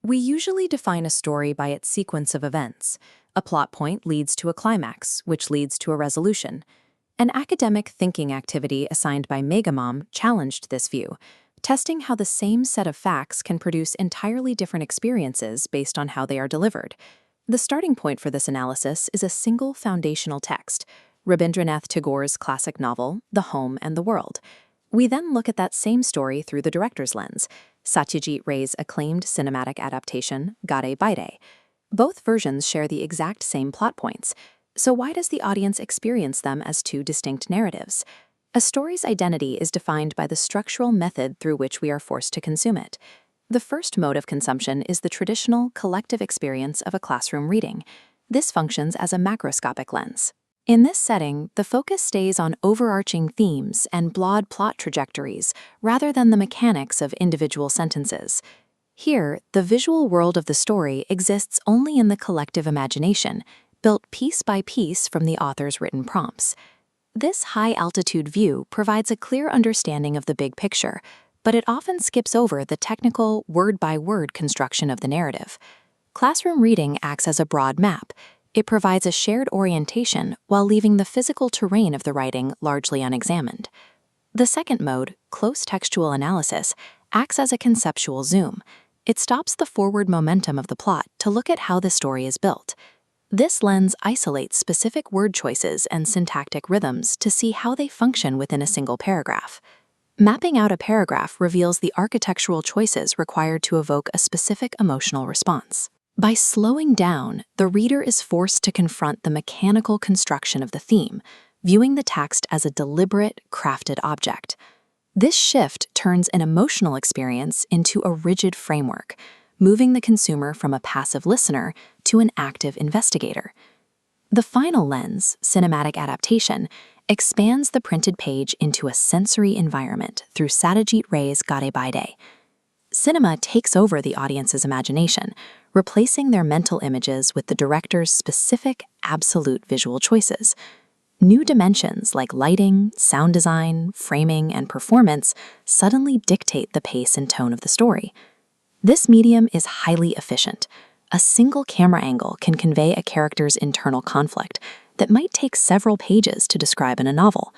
We usually define a story by its sequence of events. A plot point leads to a climax, which leads to a resolution. An academic thinking activity assigned by Megamom challenged this view, testing how the same set of facts can produce entirely different experiences based on how they are delivered. The starting point for this analysis is a single foundational text, Rabindranath Tagore's classic novel, The Home and the World. We then look at that same story through the director's lens, Satyajit Ray's acclaimed cinematic adaptation, Ghare Baire. Both versions share the exact same plot points, so why does the audience experience them as two distinct narratives? A story's identity is defined by the structural method through which we are forced to consume it. The first mode of consumption is the traditional collective experience of a classroom reading. This functions as a macroscopic lens. In this setting, the focus stays on overarching themes and broad plot trajectories rather than the mechanics of individual sentences. Here, the visual world of the story exists only in the collective imagination, built piece by piece from the author's written prompts. This high-altitude view provides a clear understanding of the big picture, but it often skips over the technical, word-by-word construction of the narrative. Classroom reading acts as a broad map. It provides a shared orientation while leaving the physical terrain of the writing largely unexamined. The second mode, close textual analysis, acts as a conceptual zoom. It stops the forward momentum of the plot to look at how the story is built. This lens isolates specific word choices and syntactic rhythms to see how they function within a single paragraph. Mapping out a paragraph reveals the architectural choices required to evoke a specific emotional response. By slowing down, the reader is forced to confront the mechanical construction of the theme, viewing the text as a deliberate, crafted object. This shift turns an emotional experience into a rigid framework, moving the consumer from a passive listener to an active investigator. The final lens, cinematic adaptation, expands the printed page into a sensory environment through Satyajit Ray's Ghare Baire. Cinema takes over the audience's imagination, replacing their mental images with the director's specific, absolute visual choices. New dimensions like lighting, sound design, framing, and performance suddenly dictate the pace and tone of the story. This medium is highly efficient. A single camera angle can convey a character's internal conflict that might take several pages to describe in a novel.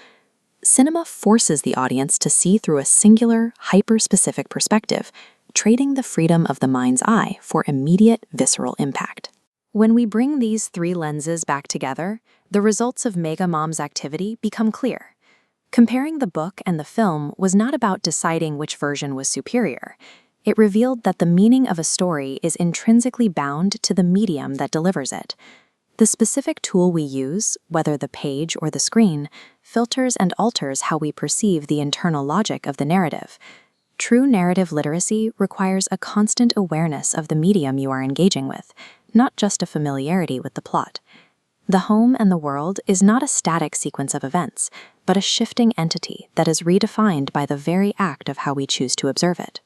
Cinema forces the audience to see through a singular, hyper-specific perspective, trading the freedom of the mind's eye for immediate, visceral impact. When we bring these three lenses back together, the results of Megamom's activity become clear. Comparing the book and the film was not about deciding which version was superior. It revealed that the meaning of a story is intrinsically bound to the medium that delivers it. The specific tool we use, whether the page or the screen, filters and alters how we perceive the internal logic of the narrative. True narrative literacy requires a constant awareness of the medium you are engaging with, not just a familiarity with the plot. The Home and the World is not a static sequence of events, but a shifting entity that is redefined by the very act of how we choose to observe it.